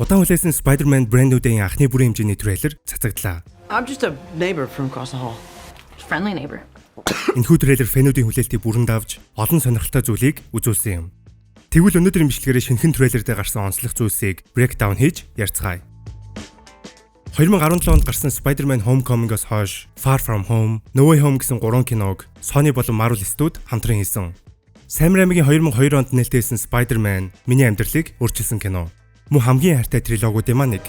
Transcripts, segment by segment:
Удаан хүлээсэн Spider-Man Brand New Day-ийн анхны бүрийн хэмжээний трейлер цацагдлаа. I'm just a neighbor from across the hall. Friendly neighbor. Энэхүү трейлер фэнүүдийн хүлээлтийг бүрэн давж олон сонирхолтой зүйлийг үзүүлсэн юм. Тэгвэл өнөөдрийн бичлэгээрээ шинэхэн трейлердээ гарсан онцлог зүйлсийг breakdown хийж ярьцгаая. 2017 онд гарсан Spider-Man Homecoming-оос хойш Far From Home, No Way Home гэсэн 3 киног Sony болон Marvel Studios хамтран хийсэн. Sam Raimi-гийн 2002 онд нээлттэйсэн Spider-Man миний амьдралыг өөрчилсөн кино. Мөн хамгийн хайртай трилогуудын маань нэг.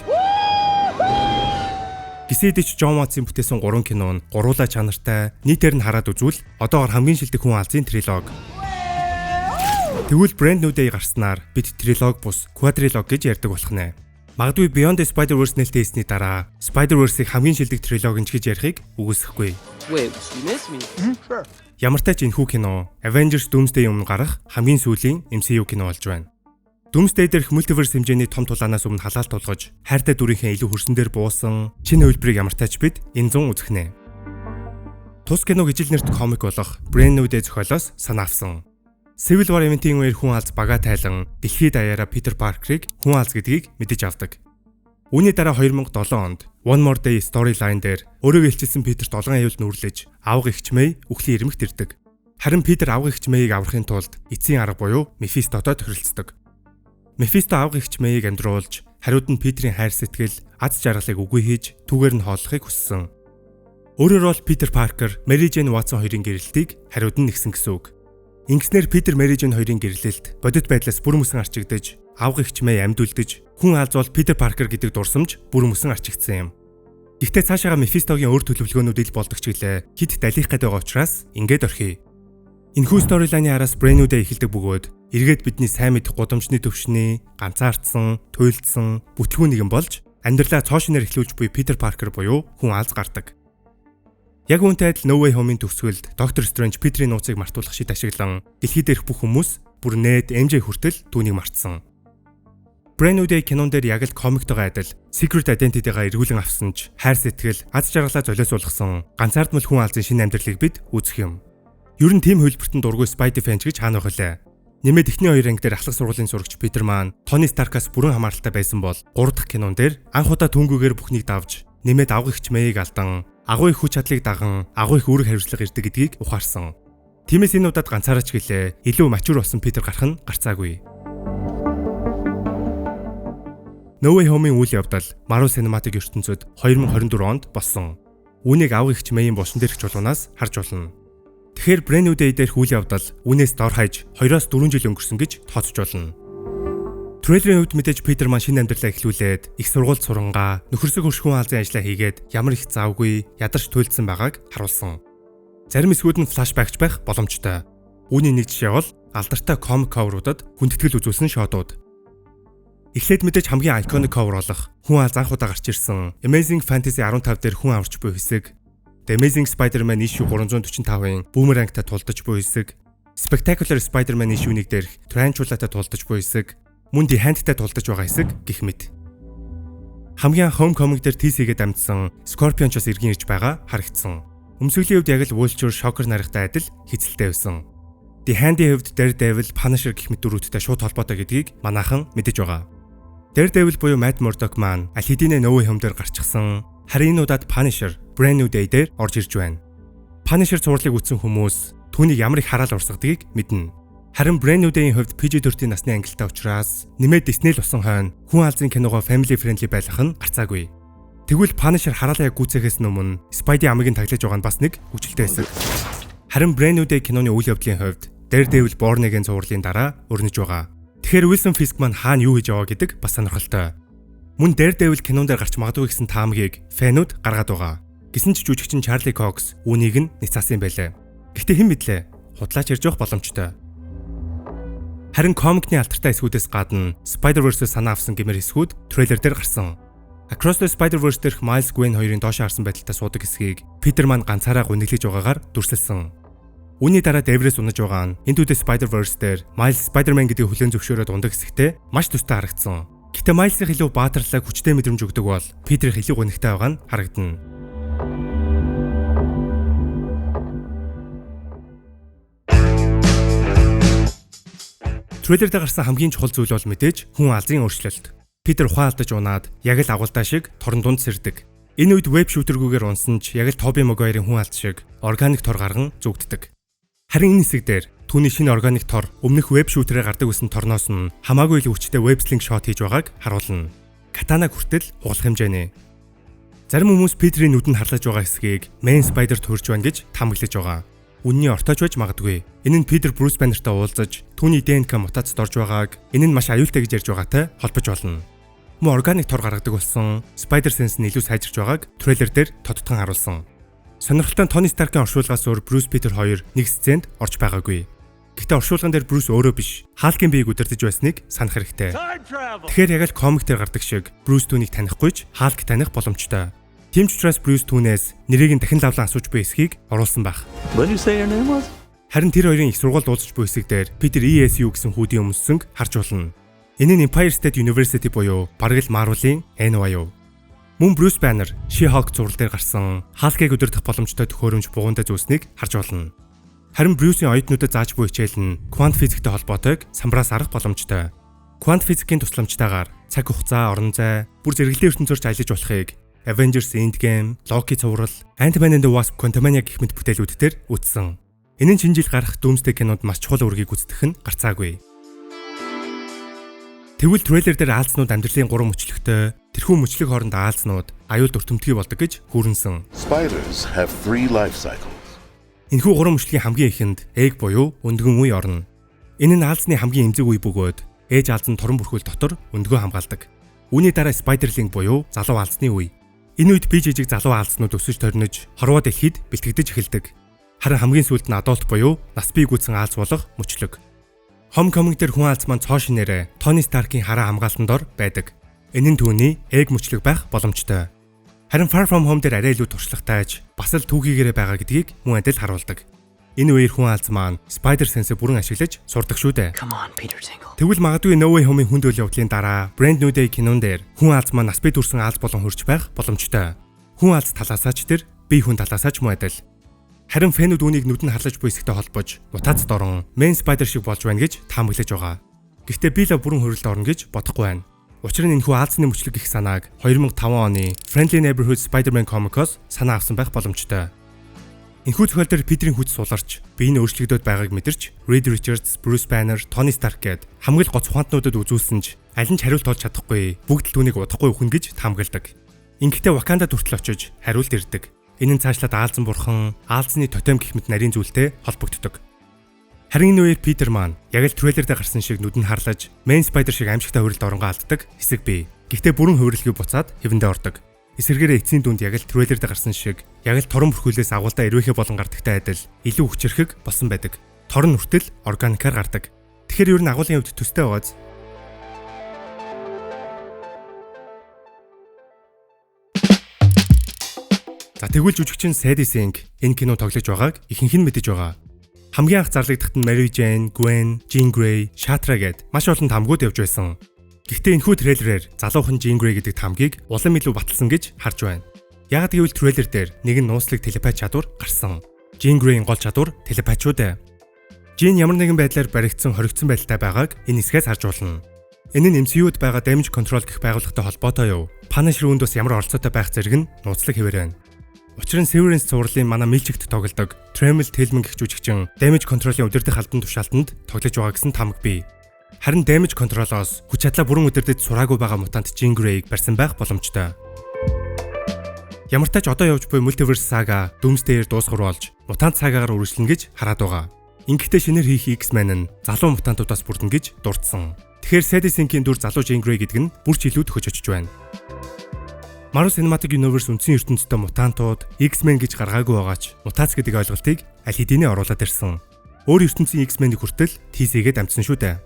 Гисэдэж John Watts-ийн бүтээсэн 3 кино нь гуруула чанартай, нийтээр нь хараад үзвэл одоогоор хамгийн шилдэг хүн алзын трилог. Тэгвэл Brand New Day гарснаар бид трилог бус quadrilogy гэж ярьдаг болох нэ. Магадгүй Beyond the Spider-Verse нээлттэйсний дараа Spider-Verse-ийг хамгийн шилдэг трилогч гэж ярихыг үгүйсэхгүй. Wait, you miss me? Sure. Ямар ч тач энэхүү кино Avengers Doomsday өмнө гарах хамгийн сүүлийн MCU кино болж байна. Doomsday дээрх multiverse хэмжээний том тулаанаас өмнө халаалт тулгаж, хайртай дүрийнхээ илүү хөрсөн дээр буусан шинэ хөлбрийг ямар тач бид энэ зун үзэхнэ. Тус киног ижил нэрт комик болох Brand New Day зохиолоос санаа авсан. Civil War event-ийн үеэр хүн алз бага тайлан дэлхийд даяараа Peter Parker-ыг хүн алз гэдгийг мэдэж авдаг. Үүний дараа 2007 онд One More Day storyline дээр өөрийгөө илчилсэн Peter долгон аюулд нүрлэж, авга эгч May үхлийн ирмэгт ирдэг. Харин Peter авга эгч May-ийг аврахын тулд эцсийн арга буюу Mephisto-той тохиролцдог. Mephisto авга эгч May-ийг амьдруулж, хариуд нь Peter-ийн хайр сэтгэл, аз жаргалыг үгүй хийж, түүгээр нь хооллохыг хүссэн. Өөрөөр бол Peter Parker, Mary Jane Watson хоёрын гэрэлтийг хариуд нь нэгсэн гэсэн үг. Ингэснээр Peter, Mary Jane хоёрын гэрэлэлт бодит байдлаас бүр мөсөн арчигдаж, авга эгч May амьд үлдэж, хүн алзвал Peter Parker гэдэг дурсамж бүр мөсөн арчигдсан юм. Гэхдээ цаашаага Mephisto-гийн өөр төлөвлөгөөнүүд ил болдог ч гэлээ хит далих гээд байгаа учраас ингээд орхиё. Энэхүү storyline-ийн араас Brand New Day эхэлдэг бөгөөд эргээд бидний сайн мэдэх гудамжны төвшний, ганцаардсан, туйлдсан, бүтлгүү нэгэн болж амьдралаа цоошиноор эхлүүлж буй Peter Parker буюу хүн алз гардаг. Яг үүнтэй адил No Way Home-ийн төгсгөлд Doctor Strange Peter-ийн нууцыг мартуулах шийд ашиглан дэлхий дээрх бүх хүмүүс бүр Ned, MJ хүртэл түүнийг мартсан. Brand New Day кинон дээр яг л комиктойгоо адил Secret Identity-гаа эргүүлэн авсан ч хайр сэтгэл, аз жаргалаа золиосуулгасан ганцаардмал хүн алзын шинэ амьдралыг бид үзэх юм. Ер нь тийм хөлбөртөнд дургүй Spidey fan гэж хаана байх вэ? Нэмээд эхний 2 анги дээр ахлах сургуулийн сурагч Peter маань Tony Stark-аас бүрэн хамааралтай байсан бол 3 дахь кинон дээр анх удаа түнгүүгээр бүхнийг давж, нэмээд авга эгч May-ийг алдан, агуу их хүч чадлыг даган, агуу их үүрэг хариуцлага ирдэг гэдгийг ухаарсан. Тиймээс энэ удаад ганцаараач гэлээ илүү мачур болсон Peter гарах нь гарцаагүй. No Way Home-ийн үйл явдал Marvel Cinematic ертөнцөд 2024 онд болсон. Үүнийг авга эгч May-ийн булсан дээрх чулуунаас харж болно. Тэгэхээр Brand New Day дээрх үйл явдал үүнээс дор хаяж 2-4 жил өнгөрсөн гэж тооцож болно. Трейлерын хувьд мэдээж Peter маань шинэ амьдралаа эхлүүлээд их сургуульд сурангаа, нөхөрсөг хөршгүүн алзын ажлаа хийгээд ямар их завгүй, ядарч туйлдсан байгааг харуулсан. Зарим эсгүүд нь флашбэкч байх боломжтой. Үүний нэг жишээ бол алдартай комик cover-уудад хүндэтгэл үзүүлсэн шоудууд. Эхлээд мэдээж хамгийн iconic cover болох хүн алз анх удаа гарч ирсэн Amazing Fantasy 15 дээр хүн аварч буй хэсэг, The Amazing Spider-Man issue 345-ын Boomerang-тай тулдаж буй хэсэг, Spectacular Spider-Man issue 1 дээрх Tarantula-тай тулдаж буй хэсэг, мөн The Hand-тай тулдаж байгаа хэсэг гэх мэт. Хамгийн Homecoming дээр TC-гээд амжсан Scorpion ч бас иргэн ирж байгаа харагдсан. Өмсгөлийн хувьд яг л Vulture, Shocker наригтай адил хэцэлтэй байсан. The Hand-ийн хувьд Daredevil, Punisher гэх мэт дүрүүдтэй шууд холбоотой гэдгийг манайхан мэдэж байгаа. Daredevil буюу Matt Murdock маань аль хэдийнэ No Way Home дээр гарчихсан. Харин энэ удаад Punisher Brand New Day дээр орж ирж байна. Punisher цувралыг үзсэн хүмүүс түүнийг ямар их хараал урсгадгийг мэднэ. Харин Brand New Day-ийн хувьд PG-13 насны ангилалтай учраас нэмээд Disney л усан хойно хүн алзын киногоо family friendly байх нь гарцаагүй. Тэгвэл Punisher хараалаа яг гүйцэхээс өмнө Spidey амийг нь таглаж байгаа нь бас нэг хүчилтэй хэсэг. Харин Brand New Day киноны үйл явдлын хувьд Daredevil Born-ийн цувралын дараа өрнөж байгаа. Тэгэхээр Wilson Fisk маань хаана юу хийж байгаа гэдэг бас сонирхолтой. Мөн Daredevil кинон дээр гарч магадгүй гэсэн таамагийг фэнүүд гаргаад байгаа. Гэсэн ч жүжигчин Charlie Cox үүнийг нь ницаасан байлаа. Гэхдээ хэн мэдлээ? Худлаач ярьж явах боломжтой. Харин комикны алтартай эсгүүдээс гадна Spider-Verse-с санаа авсан гэмээр эсгүүд трейлер дээр гарсан. Across the Spider-Verse дээрх Miles Gwen хоёрын доош харсан байдалтай суудаг хэсгийг Peter маань ганцаараа гүнэглэж байгаагаар дүрсэлсэн. Үүний дараа Devres унаж байгаа нь Into the Spider-Verse дээр Miles Spider-Man гэдгийг хүлээн зөвшөөрөөд ундаг хэсэгтээ маш тустай харагдсан. Гэтэ Miles-ийн илүү баатарлаг хүчтэй мэдрэмж өгдөг бол Peter-ийн илүү гонигтай байгаа нь харагдана. Трейлер дээр гарсан хамгийн чухал зүйл бол мэдээж хүн алзын өөрчлөлт. Питер ухаан алдаж унаад яг л агуулдаа шиг торон дунд сэрдэг. Энэ үед веб шүүтергүүгээр унсан ч яг л Тоби Магуайрын хүн алт шиг органик тор гарган зүгддэг. Харин энэ хэсэг дээр түүний шинэ органик тор өмнөх веб шүүтрээр гардаг байсан торноос нь хамаагүй л хүчтэй веб слинг шот хийж байгааг харуулна. Катанаг хүртэл хугалах хэмжээний. Зарим хүмүүс Питерийн нүдэнд харлаж байгаа хэсгийг Main Spider төрж байна гэж таамаглаж байгаа. Үнний ортооч байж магадгүй. Энэ нь Питер Брюс Баннертай уулзаж түүний ДНК мутацид орж байгааг, энэ нь маш аюултай гэж ярьж байгаатай холбож болно. Мөн органик тор гаргадаг болсон Spider-Sense нь илүү сайжирч байгааг трейлер дээр тодтогон харуулсан. Сонирхолтой нь Тони Старкийн оршуулгаас өөр Брюс Питер хоёр нэг сценд орж байгаагүй. Гэхдээ оршуулган дээр Брюс өөрөө биш, Халкийн биеийг удирдах байсныг санах хэрэгтэй. Тэгэхээр яг л комик дээр гардаг шиг Брюс түүнийг танихгүй ч Халк таних боломжтой. Тийм ч учраас Брюс түүнээс нэрийг нь дахин лавлан асууж буй эсхийг оруулсан байх. Харин тэр хоёрын их сургууль дуулж буй хэсэг дээр Питер ESU гэсэн хүүдийн өмссөнг харж болно. Энэ нь Empire State University буюу бараг л Marvel-ийн NYU. Мөн Брюс Баннер She-Hulk зураг дээр гарсан Халкийг удирдах боломжтой төхөөрөмж бугуунтай зүйлснийг харж болно. Харин Брюсийн оюутнуудад зааж буй хичээл нь квант физиктэй холбоотойг самбраас арах боломжтой. Квант физикийн тусламжтайгаар цаг хугацаа, орон зай, бүр зэрэглэлийн ертөнцөөрч ажиллаж болохыг Avengers Endgame, Loki цуврал, Ant-Man and the Wasp Quantumania гэх мэт бүтээлүүд дээр үзсэн. Энэ нь шинэ жил гарах Doomsday кинонд маш чухал үргийг гүйцэтгэх нь гарцаагүй. Тэгвэл трейлер дээр аалзнууд амьдралын 3 мөчлөгтэй, тэрхүү мөчлөг хооронд аалзнууд аюулд өртөмтгий болдог гэж хүрнсэн. Spiders have 3 life cycles. Энэхүү 3 мөчлөгийн хамгийн ихэнд эг буюу өндгөн үе орно. Энэ нь аалзны хамгийн эмзэг үе бөгөөд ээж аалзан торон бүрхүүл дотор өндгөө хамгаалдаг. Үүний дараа Spiderling буюу залуу аалзны үе. Энэ үед бие жижиг залуу аалзнууд өсөж торнож, хорвоо дэлхийд бэлтгэдэж эхэлдэг. Харин хамгийн сүүлд нь adult буюу нас бий гүйцэн аалз болох мөчлөг. Homecoming дээр хүн аалз маань цоо шинээрээ Тони Старкийн хараа хамгаалтанд ор байдаг. Энэ нь түүний эг мөчлөг байх боломжтой. Харин Far From Home дээр арай илүү туршлагатайж, бас л түүхийгээрээ байгаа гэдгийг мөн адил харуулдаг. Энэ үеэр хүн аалз маань Spider-Sense бүрэн ашиглаж сурдаг шүү дээ. Тэгвэл магадгүй No Way Home-ийн хүнд үйл явдлын дараа Brand New Day кинон дээр хүн аалз маань нас бий төрсэн аалз болон хөрч байх боломжтой. Хүн аалз талаасаач тэр, бие хүн талаасаач мөн адил. Харин фэнүүд үүнийг нүдэнд харлаж буй хэсэгтэй холбож, мутацид орон Main Spider шиг болж байна гэж таамаглаж байгаа. Гэхдээ би л бүрэн хөрөлд орно гэж бодохгүй байна. Учир нь энэхүү аалзны мөчлөг гэх санааг 2005 оны Friendly Neighborhood Spider-Man Comics-оос санаа авсан байх боломжтой. Энэхүү зохиол дээр Питерийн хүч суларч, бие нь өөрчлөгдөд байгааг мэдэрч, Reed Richards, Bruce Banner, Tony Stark гээд хамгийн гоц ухаантнуудад үзүүлсэн ч аль нь ч хариулт олж чадахгүй, бүгд л түүнийг удахгүй өхнө гэж таамагладаг. Ингэхдээ Wakanda хүртэл очиж хариулт ирдэг. Энэ нь цаашлаад аалзан бурхан, аалзны тотем гэх мэт нарийн зүйлтэй холбогддог. Харин энэ үеэр Питер маань яг л трейлер дээр гарсан шиг нүдэнд харлаж, Main Spider шиг аимшигтай хөрөлд оронгоо алддаг хэсэг бий. Гэхдээ бүрэн хөврөлгүй буцаад хэвэндээ ордог. Эсвэргээрээ эцсийн дүнд яг л трейлер дээр гарсан шиг яг л торон бүрхүүлээс агуулдаа ирвэхэ болон гардагтай адил илүү хүчрхэг болсон байдаг. Тор нь хүртэл органикаар гардаг. Тэгэхээр ер нь агуулгын хувьд төстэй байгааз. За тэгвэл жүжигчин Sadie Sink энэ кино тоглож байгааг ихэнх нь мэдэж байгаа. Хамгийн анх зарлагдахад нь Mary Jane, Gwen, Jean Grey, Shatra гэд маш олон тамгууд явж байсан. Гэхдээ энэхүү трейлерээр залуухан Jean Grey гэдэг тамгийг улам илүү баталсан гэж харж байна. Яг гэвэл трейлер дээр нэгэн нууцлаг телепат чадвар гарсан. Jean Grey-ийн гол чадвар телепат шүү дээ. Jean ямар нэгэн байдлаар баригдсан хоригдсон байдалтай байгааг энэ хэсгээс харж болно. Энэ нь MCU-д байгаа Damage Control гэх байгууллагатай холбоотой юу? Punisher үүнд бас ямар оролцоотой байх зэрэг нь нууцлаг хэвээр байна. Учир нь Severance цувралын манай Milchigt тоглодог Tremel Tillman гэх жүжигчин Damage Control-ийн удирдах албан тушаалтанд тоглож байгаа гэсэн тамга бий. Харин Damage Control-оос хүч чадлаа бүрэн удирдах сураагүй байгаа мутант Jean Grey-г барьсан байх боломжтой. Ямар ч тач одоо явж буй Multiverse Saga Doomsday-ээр дуусгар болж мутант сагагаар үргэлжлэнэ гэж хараад байгаа. Ингэхдээ шинээр хийх X-Men нь залуу мутантуудаас бүрдэн гэж дурдсан. Тэгэхээр Sadie Sink-ийн дүр залуу Jean Grey гэдэг нь бүр ч илүү төхөж очиж байна. Marvel Cinematic Universe үндсэн ертөнцийн мутантууд X-Men гэж гаргаагүй байгаач мутац гэдэг ойлголтыг аль хэдийнэ оруулаад ирсэн. Өөр ертөнцийн X-Men-ийг хүртэл TC-гээд амжсан шүү дээ.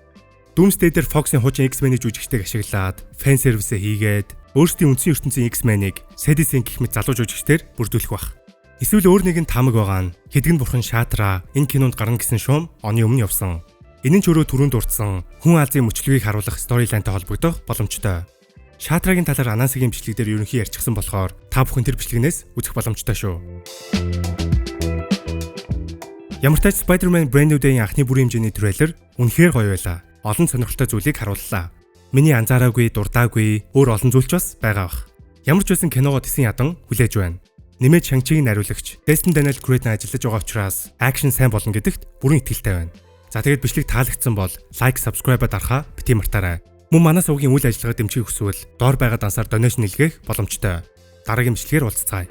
Doomsday дээр Fox-ийн хуучин X-Men-ийг жүжигчтэйг ашиглаад фэн сервисээ хийгээд өөрсдийн үндсэн ертөнцийн X-Men-ийг Sadie Sink гэх мэт залуу жүжигчдээр бүрдүүлэх бах. Эсвэл өөр нэгэн таамаг байгаа нь хэдгэн бурхан Shatra энэ кинонд гарна гэсэн шуум оны өмнө явсан. Энэ нь ч өөрөө түрүүнд дурдсан хүн аалзын мөчлөгийг харуулах сторилайнтай холбогдох боломжтой. Шатрагийн талаар Анансигийн бичлэг дээр ерөнхий ярьчихсан болохоор та бүхэн тэр бичлэгнээс үзэх боломжтой шүү. Ямар ч тач Spider-Man Brand New Day-ийн анхны бүрийн хэмжээний трейлер үнэхээр гоё байлаа. Олон сонирхолтой зүйлийг харууллаа. Миний анзаараагүй, дурдаагүй өөр олон зүйлч бас байгаа бах. Ямар ч байсан киногоо тэсэн ядан хүлээж байна. Нэмээд Шанчигийн нариулагч Destin Daniel Craig ажиллаж байгаа учраас акшн сайн болно гэдэгт бүрэн итгэлтэй байна. За тэгээд бичлэг таалагдсан бол лайк, subscribe-а дарахаа бити мартаарай. Мөн манай сувгийн үйл ажиллагаа дэмжих хүсвэл доор байгаа дансаар донешн илгээх боломжтой. Дараагийн бичлэгээр уулзцаая.